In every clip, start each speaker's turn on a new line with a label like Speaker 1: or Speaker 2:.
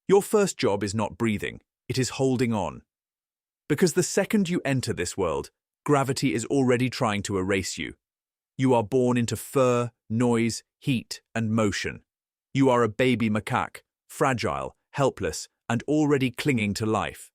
Speaker 1: Your first job is not breathing, it is holding on. Because the second you enter this world, gravity is already trying to erase you. You are born into fur, noise, heat, and motion. You are a baby macaque, fragile, helpless, and already clinging to life.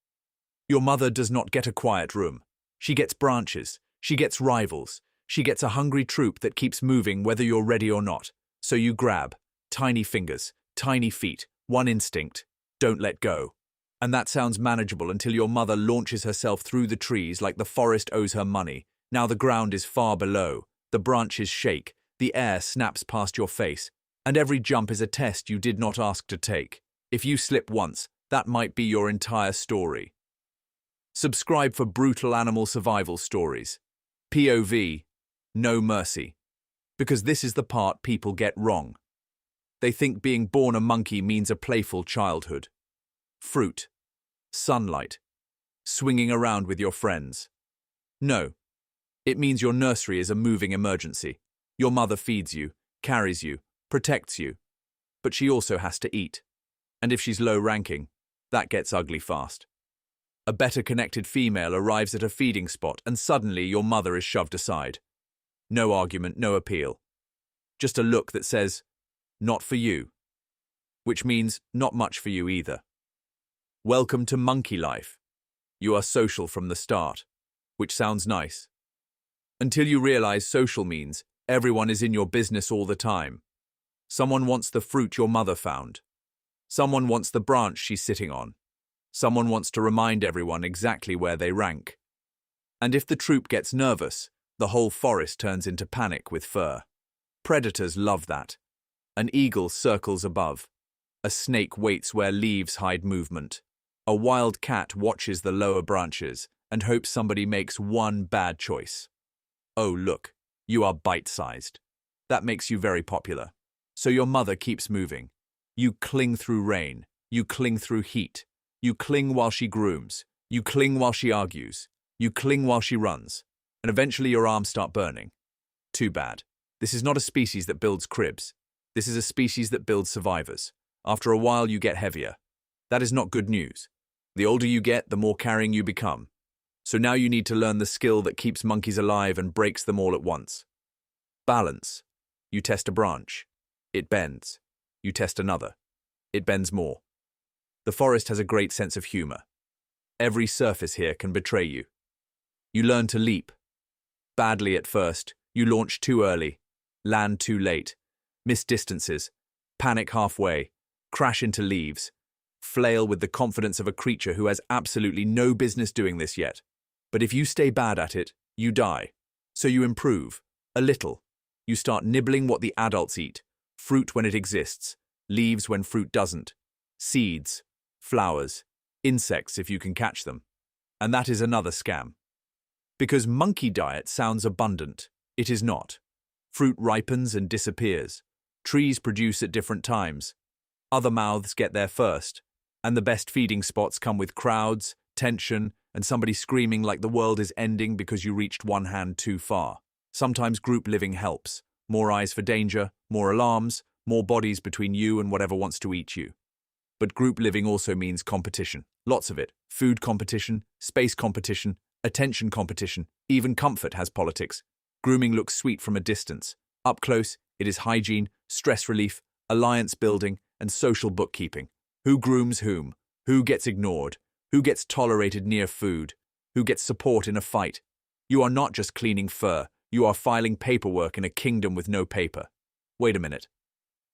Speaker 1: Your mother does not get a quiet room. She gets branches, she gets rivals, she gets a hungry troop that keeps moving whether you're ready or not. So you grab, tiny fingers, tiny feet, one instinct, don't let go. And that sounds manageable until your mother launches herself through the trees like the forest owes her money. Now the ground is far below, the branches shake, the air snaps past your face, and every jump is a test you did not ask to take. If you slip once, that might be your entire story. Subscribe for brutal animal survival stories. POV, no mercy. Because this is the part people get wrong. They think being born a monkey means a playful childhood. Fruit, sunlight, swinging around with your friends. No, it means your nursery is a moving emergency. Your mother feeds you, carries you, protects you. But she also has to eat. And if she's low-ranking, that gets ugly fast. A better connected female arrives at a feeding spot and suddenly your mother is shoved aside. No argument, no appeal. Just a look that says, not for you. Which means not much for you either. Welcome to monkey life. You are social from the start, which sounds nice. Until you realize social means everyone is in your business all the time. Someone wants the fruit your mother found. Someone wants the branch she's sitting on. Someone wants to remind everyone exactly where they rank. And if the troop gets nervous, the whole forest turns into panic with fur. Predators love that. An eagle circles above. A snake waits where leaves hide movement. A wild cat watches the lower branches and hopes somebody makes one bad choice. Oh, look, you are bite-sized. That makes you very popular. So your mother keeps moving. You cling through rain. You cling through heat. You cling while she grooms. You cling while she argues. You cling while she runs. And eventually your arms start burning. Too bad. This is not a species that builds cribs. This is a species that builds survivors. After a while you get heavier. That is not good news. The older you get, the more carrying you become. So now you need to learn the skill that keeps monkeys alive and breaks them all at once. Balance. You test a branch. It bends. You test another. It bends more. The forest has a great sense of humor. Every surface here can betray you. You learn to leap. Badly at first, you launch too early, land too late, miss distances, panic halfway, crash into leaves, flail with the confidence of a creature who has absolutely no business doing this yet. But if you stay bad at it, you die. So you improve, a little. You start nibbling what the adults eat, fruit when it exists, leaves when fruit doesn't, seeds, flowers, insects if you can catch them. And that is another scam. Because monkey diet sounds abundant, it is not. Fruit ripens and disappears. Trees produce at different times. Other mouths get there first. And the best feeding spots come with crowds, tension, and somebody screaming like the world is ending because you reached one hand too far. Sometimes group living helps. More eyes for danger, more alarms, more bodies between you and whatever wants to eat you. But group living also means competition. Lots of it. Food competition, space competition, attention competition, even comfort has politics. Grooming looks sweet from a distance. Up close, it is hygiene, stress relief, alliance building, and social bookkeeping. Who grooms whom? Who gets ignored? Who gets tolerated near food? Who gets support in a fight? You are not just cleaning fur, you are filing paperwork in a kingdom with no paper. Wait a minute.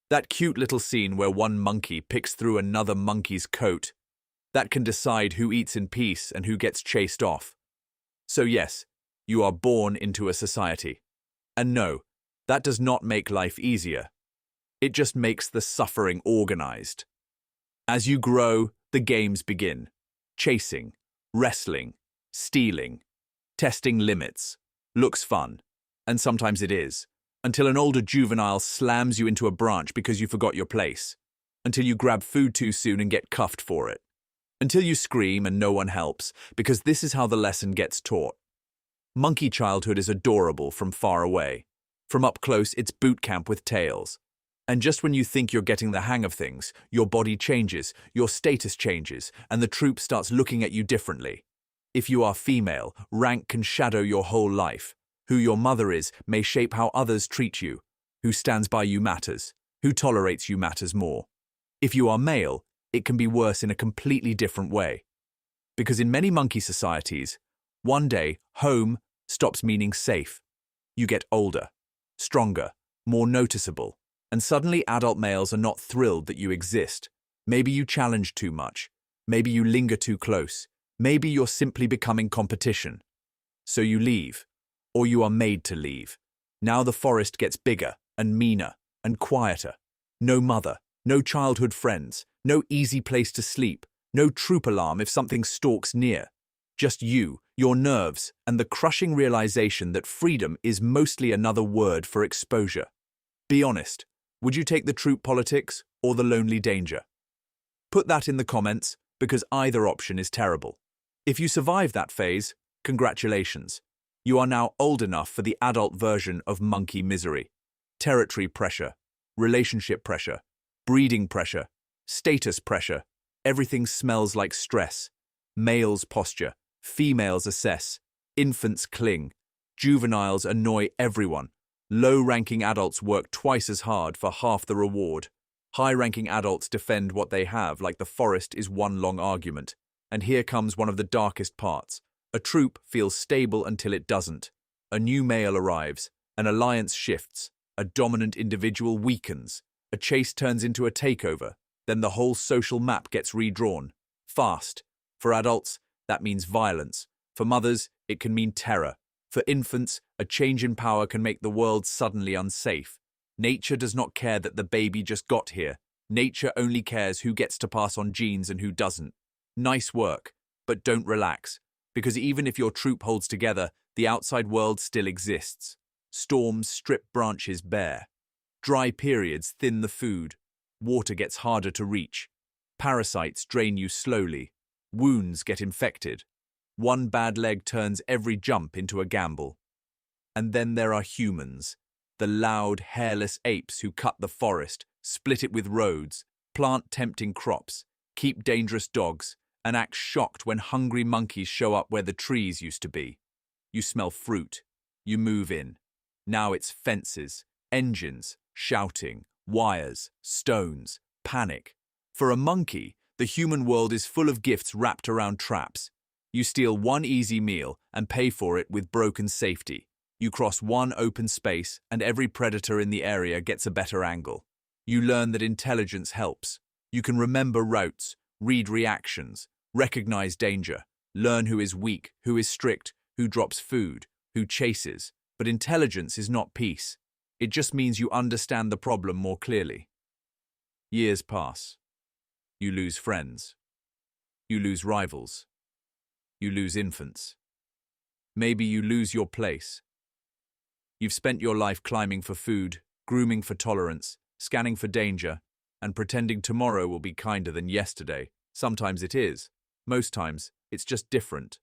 Speaker 1: That cute little scene where one monkey picks through another monkey's coat, that can decide who eats in peace and who gets chased off. So yes, you are born into a society. And no, that does not make life easier. It just makes the suffering organized. As you grow, the games begin. Chasing, wrestling, stealing, testing limits. Looks fun. And sometimes it is. Until an older juvenile slams you into a branch because you forgot your place. Until you grab food too soon and get cuffed for it. Until you scream and no one helps, because this is how the lesson gets taught. Monkey childhood is adorable from far away. From up close, it's boot camp with tails. And just when you think you're getting the hang of things, your body changes, your status changes, and the troop starts looking at you differently. If you are female, rank can shadow your whole life. Who your mother is may shape how others treat you. Who stands by you matters. Who tolerates you matters more. If you are male, it can be worse in a completely different way. Because in many monkey societies, one day, home stops meaning safe. You get older, stronger, more noticeable, and suddenly adult males are not thrilled that you exist. Maybe you challenge too much. Maybe you linger too close. Maybe you're simply becoming competition. So you leave, or you are made to leave. Now the forest gets bigger and meaner and quieter. No mother, no childhood friends, no easy place to sleep, no troop alarm if something stalks near. Just you, your nerves, and the crushing realization that freedom is mostly another word for exposure. Be honest, would you take the troop politics or the lonely danger? Put that in the comments, because either option is terrible. If you survive that phase, congratulations. You are now old enough for the adult version of monkey misery. Territory pressure, relationship pressure, breeding pressure, status pressure. Everything smells like stress. Males posture, females assess, infants cling, juveniles annoy everyone. Low-ranking adults work twice as hard for half the reward. High-ranking adults defend what they have like the forest is one long argument. And here comes one of the darkest parts. A troop feels stable until it doesn't. A new male arrives, an alliance shifts, a dominant individual weakens, a chase turns into a takeover, then the whole social map gets redrawn. Fast. For adults, that means violence. For mothers, it can mean terror. For infants, a change in power can make the world suddenly unsafe. Nature does not care that the baby just got here. Nature only cares who gets to pass on genes and who doesn't. Nice work, but don't relax. Because even if your troop holds together, the outside world still exists. Storms strip branches bare. Dry periods thin the food. Water gets harder to reach. Parasites drain you slowly. Wounds get infected. One bad leg turns every jump into a gamble. And then there are humans. The loud, hairless apes who cut the forest, split it with roads, plant tempting crops, keep dangerous dogs, and act shocked when hungry monkeys show up where the trees used to be. You smell fruit. You move in. Now it's fences, engines, shouting, wires, stones, panic. For a monkey, the human world is full of gifts wrapped around traps. You steal one easy meal and pay for it with broken safety. You cross one open space and every predator in the area gets a better angle. You learn that intelligence helps. You can remember routes, read reactions, recognize danger, learn who is weak, who is strict, who drops food, who chases. But intelligence is not peace. It just means you understand the problem more clearly. Years pass. You lose friends. You lose rivals. You lose infants. Maybe you lose your place. You've spent your life climbing for food, grooming for tolerance, scanning for danger, and pretending tomorrow will be kinder than yesterday. Sometimes it is. Most times, it's just different.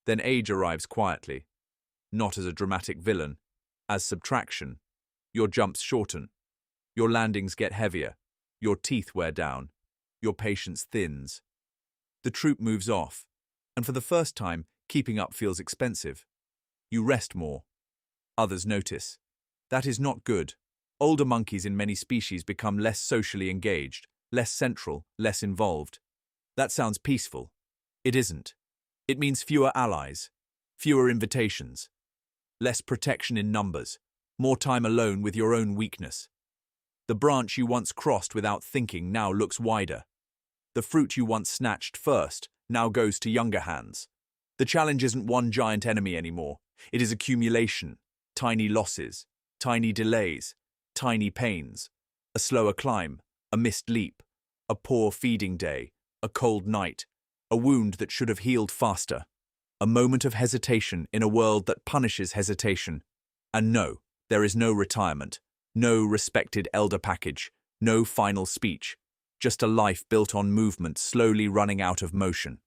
Speaker 1: Then age arrives quietly. Not as a dramatic villain, as subtraction. Your jumps shorten. Your landings get heavier. Your teeth wear down. Your patience thins. The troop moves off, and for the first time, keeping up feels expensive. You rest more. Others notice. That is not good. Older monkeys in many species become less socially engaged, less central, less involved. That sounds peaceful. It isn't. It means fewer allies, fewer invitations, less protection in numbers, more time alone with your own weakness. The branch you once crossed without thinking now looks wider. The fruit you once snatched first now goes to younger hands. The challenge isn't one giant enemy anymore. It is accumulation, tiny losses, tiny delays, tiny pains, a slower climb, a missed leap, a poor feeding day, a cold night, a wound that should have healed faster, a moment of hesitation in a world that punishes hesitation. And no, there is no retirement, no respected elder package, no final speech, just a life built on movement slowly running out of motion.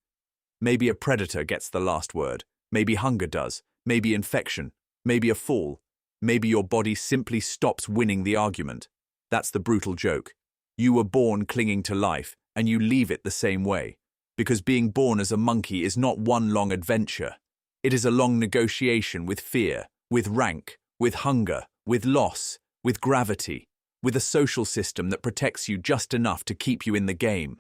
Speaker 1: Maybe a predator gets the last word, maybe hunger does, maybe infection, maybe a fall, maybe your body simply stops winning the argument. That's the brutal joke. You were born clinging to life, and you leave it the same way. Because being born as a monkey is not one long adventure. It is a long negotiation with fear, with rank, with hunger, with loss, with gravity, with a social system that protects you just enough to keep you in the game.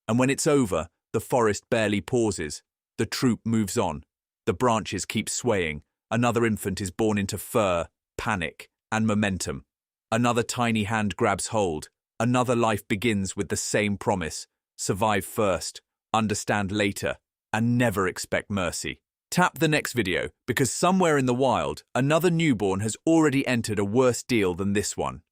Speaker 1: And when it's over, the forest barely pauses. The troop moves on. The branches keep swaying. Another infant is born into fur, panic, and momentum. Another tiny hand grabs hold. Another life begins with the same promise: survive first, understand later, and never expect mercy. Tap the next video, because somewhere in the wild, another newborn has already entered a worse deal than this one.